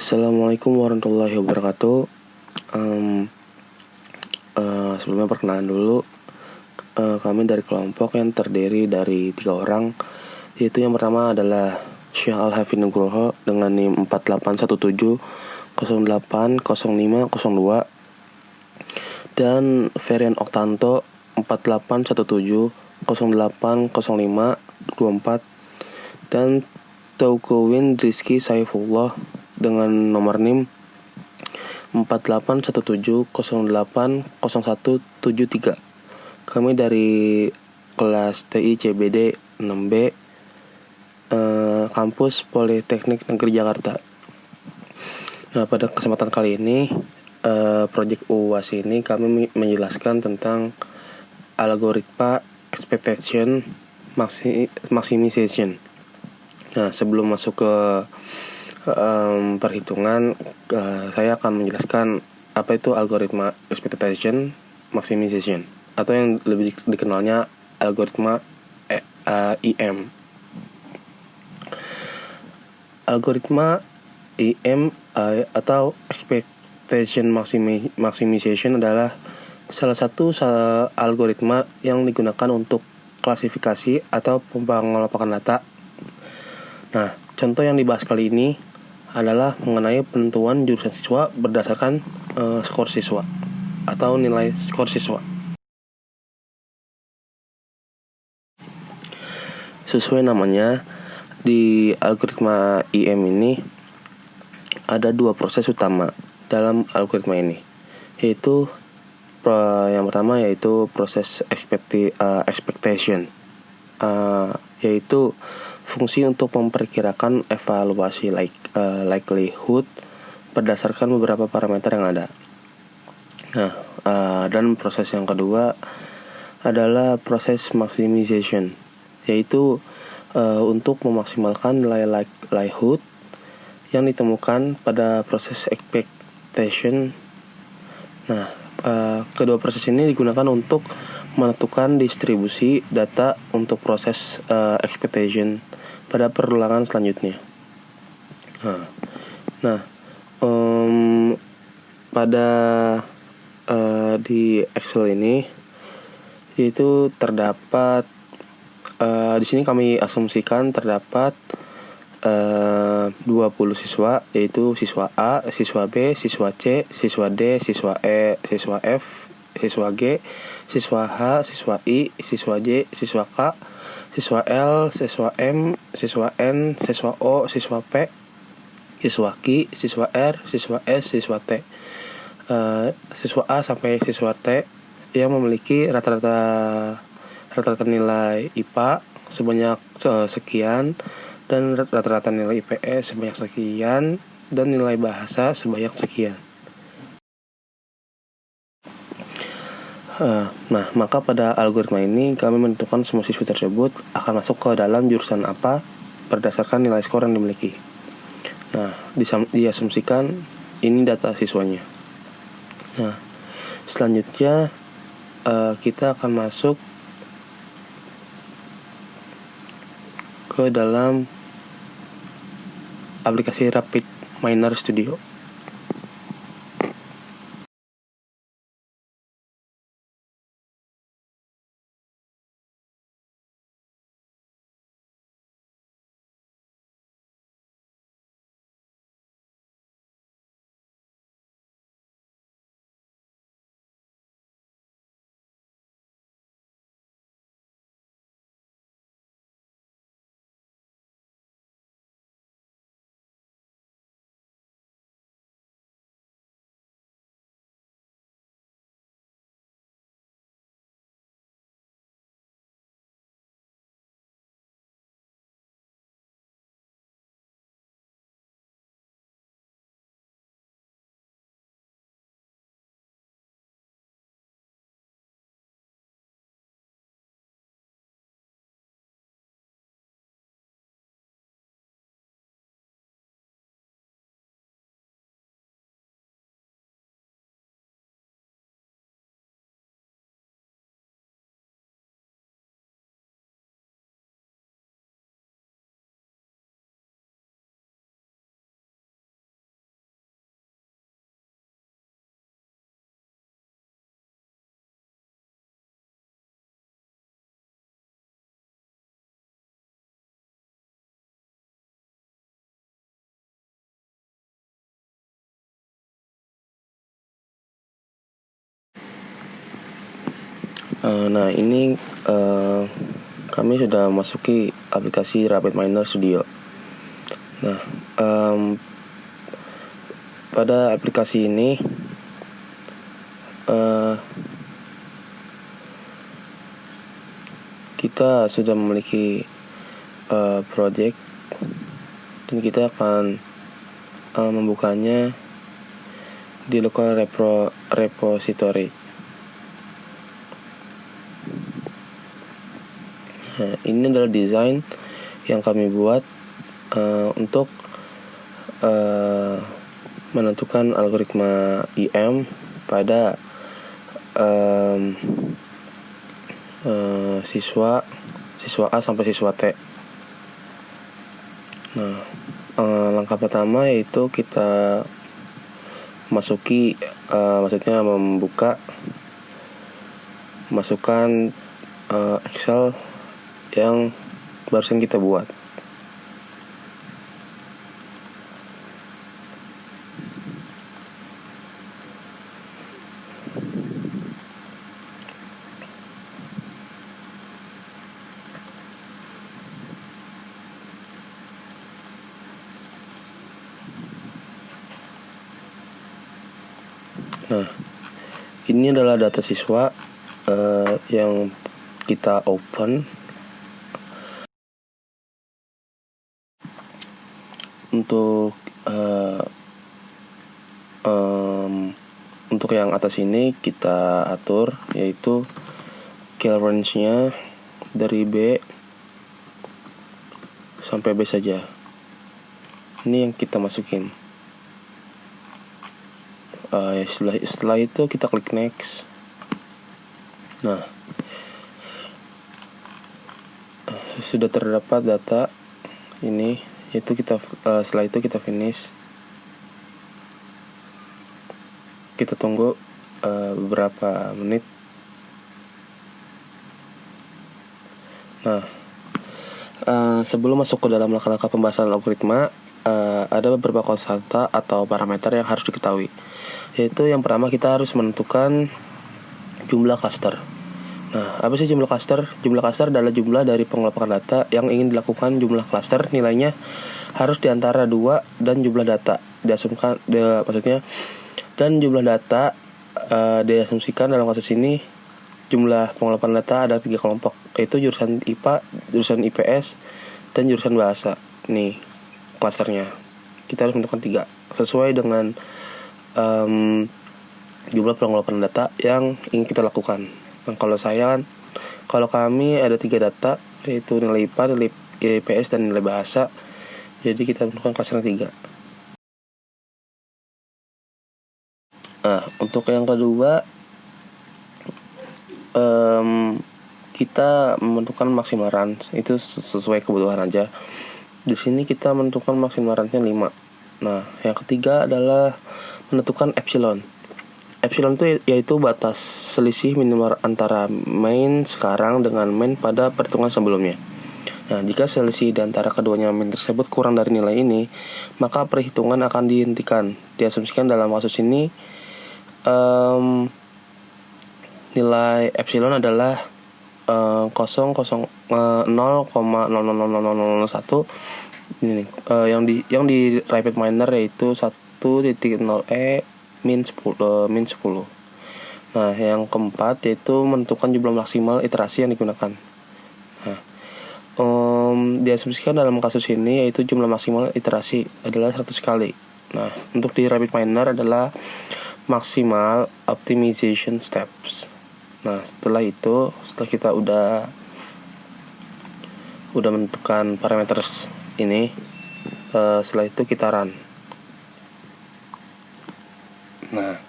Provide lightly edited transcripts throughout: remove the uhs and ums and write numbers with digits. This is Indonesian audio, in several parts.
Assalamualaikum warahmatullahi wabarakatuh. Sebelumnya perkenalan dulu. Kami dari kelompok yang terdiri dari 3 orang, yaitu yang pertama adalah Syekh Al-Hafidz Nugroho dengan NIM 4817080502 dan Ferian Oktanto 4817080524 dan Taukowin Rizky Saifullah dengan nomor NIM 4817080173. Kami dari kelas TI CBD 6B, kampus Politeknik Negeri Jakarta. Nah, pada kesempatan kali ini, proyek UAS ini kami menjelaskan tentang algoritma expectation maximization. Nah, sebelum masuk ke perhitungan, saya akan menjelaskan apa itu algoritma expectation maximization atau yang lebih dikenalnya algoritma IM. Algoritma IM atau expectation maximization adalah salah satu algoritma yang digunakan untuk klasifikasi atau pengelompokan data. Nah, contoh yang dibahas kali ini adalah mengenai penentuan jurusan siswa berdasarkan skor siswa atau nilai skor siswa. Sesuai namanya, di algoritma IM ini ada 2 proses utama dalam algoritma ini, yaitu yang pertama yaitu proses expectation, yaitu fungsi untuk memperkirakan evaluasi likelihood berdasarkan beberapa parameter yang ada. Nah, dan proses yang kedua adalah proses maximization, yaitu untuk memaksimalkan nilai likelihood yang ditemukan pada proses expectation. Nah, kedua proses ini digunakan untuk menentukan distribusi data untuk proses expectation pada perulangan selanjutnya. Nah, pada di Excel ini itu terdapat di sini kami asumsikan terdapat 20 siswa, yaitu siswa A, siswa B, siswa C, siswa D, siswa E, siswa F, siswa G, siswa H, siswa I, siswa J, siswa K, siswa L, siswa M, siswa N, siswa O, siswa P, siswa Q, siswa R, siswa S, siswa T. Siswa A sampai siswa T yang memiliki rata-rata nilai IPA sebanyak sekian, dan rata-rata nilai IPS sebanyak sekian, dan nilai bahasa sebanyak sekian. Nah, maka pada algoritma ini kami menentukan semua siswa tersebut akan masuk ke dalam jurusan apa berdasarkan nilai skor yang dimiliki. Nah, diasumsikan ini data siswanya. Nah, selanjutnya kita akan masuk ke dalam aplikasi RapidMiner Studio. Nah, ini kami sudah masuki aplikasi RapidMiner Studio. Nah, pada aplikasi ini kita sudah memiliki project, dan kita akan membukanya di local repository. Nah, ini adalah desain yang kami buat untuk menentukan algoritma IM pada siswa A sampai siswa T. Nah, langkah pertama yaitu kita masuki, maksudnya masukkan Excel yang barusan kita buat. Nah, ini adalah data siswa yang kita open untuk yang atas ini kita atur, yaitu scale range-nya dari B sampai B saja. Ini yang kita masukin. Setelah itu kita klik next. Nah, sudah terdapat data ini, yaitu setelah itu kita finish. Kita tunggu beberapa menit. Nah, sebelum masuk ke dalam langkah-langkah pembahasan algoritma, ada beberapa konstanta atau parameter yang harus diketahui. Yaitu yang pertama, kita harus menentukan jumlah cluster. Nah, apa sih jumlah cluster? Jumlah cluster adalah jumlah dari pengelompokan data yang ingin dilakukan. Jumlah cluster nilainya harus di antara 2 dan jumlah data diasumsikan, dan jumlah data diasumsikan dalam kasus ini jumlah pengelompokan data ada 3 kelompok, yaitu jurusan IPA, jurusan IPS, dan jurusan bahasa. Nih klasternya kita harus menentukan 3 sesuai dengan jumlah pengelompokan data yang ingin kita lakukan. Nah, kalau kami ada 3 data, yaitu nilai IPA, nilai IPS, dan nilai bahasa. Jadi kita menentukan klaster 3. Nah, untuk yang kedua, kita menentukan maksimal range. Itu sesuai kebutuhan aja. Di sini kita menentukan maksimal range-nya 5. Nah, yang ketiga adalah menentukan epsilon. Epsilon itu yaitu batas selisih minimal antara main sekarang dengan main pada perhitungan sebelumnya. Nah, jika selisih di antara keduanya main tersebut kurang dari nilai ini, maka perhitungan akan dihentikan. Diasumsikan dalam kasus ini nilai epsilon adalah 0,00001. Ini yang di RapidMiner yaitu 1.0e min 10. Nah, yang keempat yaitu menentukan jumlah maksimal iterasi yang digunakan. Nah, diasumsikan dalam kasus ini yaitu jumlah maksimal iterasi adalah 100 kali. Nah, untuk di RapidMiner adalah maksimal optimization steps. Nah, setelah kita udah menentukan parameter ini, setelah itu kita run. Nah,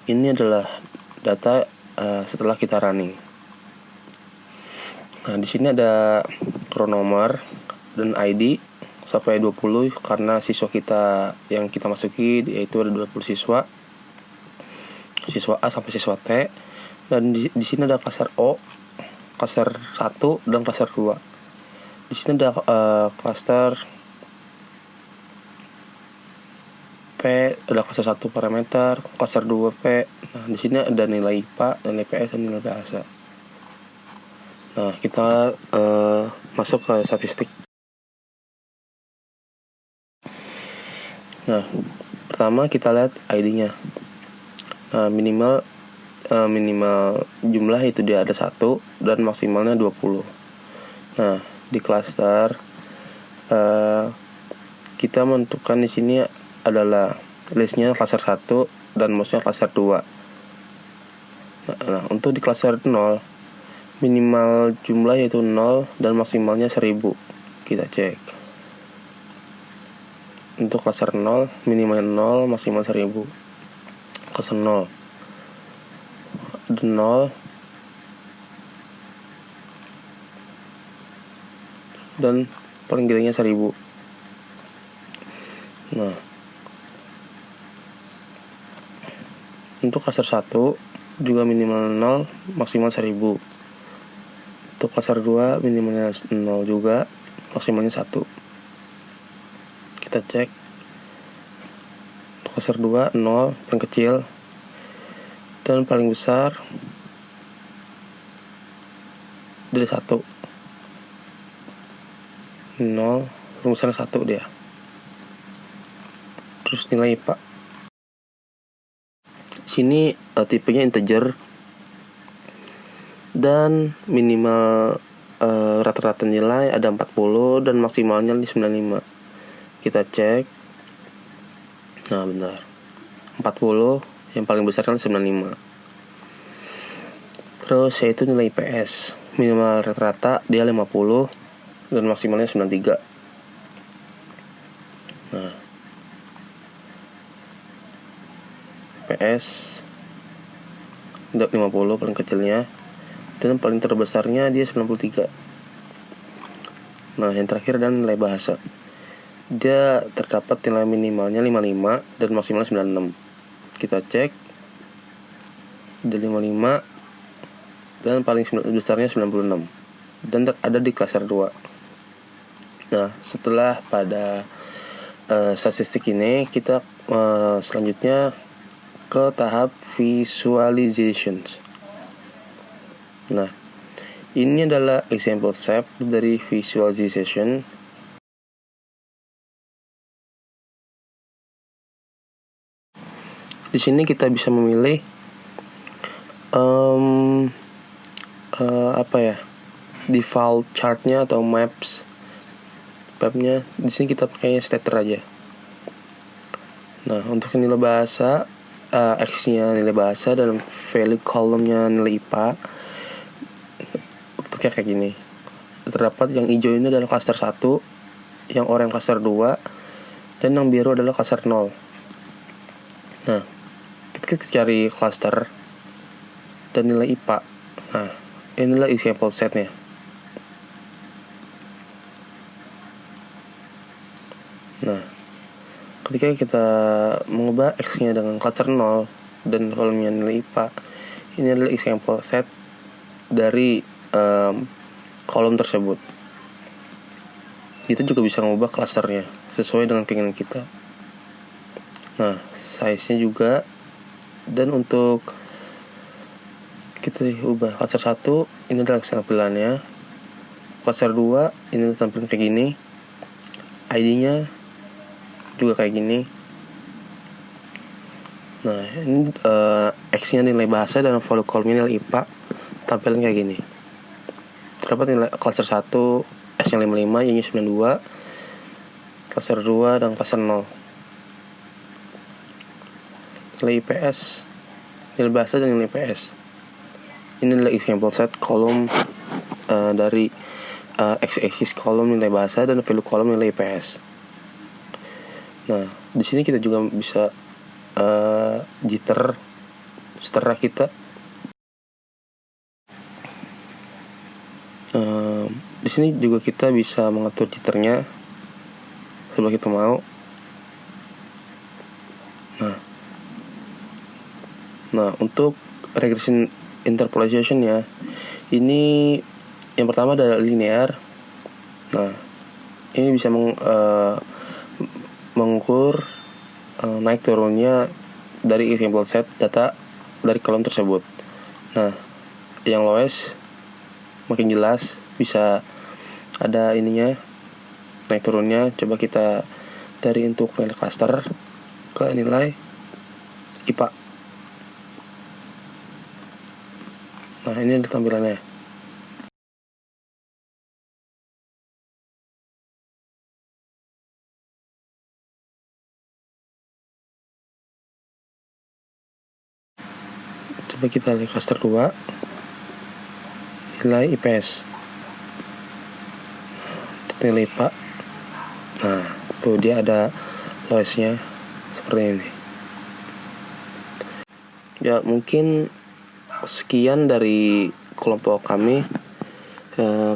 ini adalah data setelah kita running. Nah, di sini ada row number dan ID sampai 20 karena siswa kita yang kita masuki yaitu ada 20 siswa A sampai siswa T, dan di sini ada klaster O, klaster 1 dan klaster 2. Di sini ada klaster P ada klaster 1 parameter, klaster 2 P. Nah, di sini ada nilai IPA, nilai PS, dan nilai bahasa. Nah, kita masuk ke statistik. Nah, pertama kita lihat ID-nya. Nah, minimal jumlah itu dia ada 1 dan maksimalnya 20. Nah, di klaster kita menentukan di sini adalah listnya klaster 1 dan mouse-nya klaster 2. Nah, untuk di klaster 0 minimal jumlah yaitu 0 dan maksimalnya 1000. Kita cek. Untuk klaster 0 minimal 0, maksimal 1000. Klaster 0 dan paling gedenya 1000. Nah, untuk klaster 1 juga minimal 0, maksimal 1000. Untuk klaster 2 minimalnya 0 juga, maksimalnya 1. Kita cek. Untuk klaster 2 0 paling kecil dan paling besar dari 1. 0 paling besar 1 dia. Terus nilai IPA. Sini tipenya integer dan minimal rata-rata nilai ada 40 dan maksimalnya 95. Kita cek. Nah, benar. 40, yang paling besar kan 95. Terus yaitu nilai IPS. Minimal rata-rata dia 50 dan maksimalnya 93. Nah, IPS 50 paling kecilnya dan paling terbesarnya dia 93. Nah, yang terakhir adalah nilai bahasa. Dia terdapat nilai minimalnya 55 dan maksimalnya 96. Kita cek. Ada 55 dan paling besarnya 96 dan ada di klaster 2. Nah, setelah pada statistik ini kita selanjutnya ke tahap visualizations. Nah, ini adalah example step dari visualization. Di sini kita bisa memilih default chartnya atau mapnya. Di sini kita pakai stater aja. Nah, untuk nilai bahasa X-nya nilai bahasa dan value column-nya nilai IPA bentuknya kayak gini. Terdapat yang hijau ini adalah klaster 1, yang oranye klaster 2, dan yang biru adalah klaster 0. Nah, kita cari klaster dan nilai IPA. Nah, inilah example setnya. Nah, ketika kita mengubah X-nya dengan klaster 0 dan kolomnya nilai IPA, ini adalah example set dari kolom tersebut. Kita juga bisa mengubah klasternya sesuai dengan keinginan kita. Nah, size-nya juga. Dan untuk kita ubah klaster 1, ini adalah tampilannya. Klaster 2, ini tampilan kayak gini. ID-nya juga kayak gini. Nah, ini X-nya nilai bahasa dan value column-nya nilai IPA, tampilan kayak gini. Terdapat nilai klaster 1 S-nya 55, Y-nya 92, klaster 2 dan klaster 0. Nilai IPS, nilai bahasa dan nilai IPS. Ini adalah example set kolom dari X-axis kolom nilai bahasa dan value kolom nilai IPS. Nah, di sini kita juga bisa jitter setelah kita. Di sini juga kita bisa mengatur jitternya kalau kita mau. Nah, untuk regression interpolation ya, ini yang pertama adalah linear. Nah, ini bisa mengukur naik turunnya dari example set data dari kolom tersebut. Nah, yang lowest makin jelas, bisa ada ininya naik turunnya. Coba kita dari untuk nilai cluster ke nilai IPA. Nah, ini ada tampilannya. Coba kita lihat cluster 2, nilai IPS, nilai IPA. Nah, tuh dia ada lowestnya seperti ini. Ya, mungkin sekian dari kelompok kami.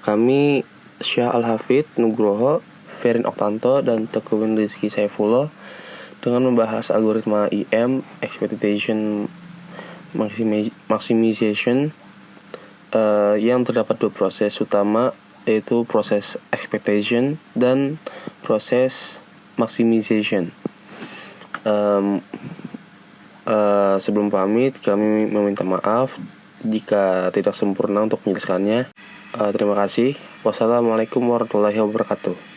Kami Syah Al-Hafidh Nugroho, Ferin Oktanto, dan Tekuwin Rizky Saifullah dengan membahas algoritma IM, expectation maximization, yang terdapat dua proses utama, yaitu proses expectation dan proses maximization. Sebelum pamit, kami meminta maaf jika tidak sempurna untuk menjelaskannya. Terima kasih. Wassalamualaikum warahmatullahi wabarakatuh.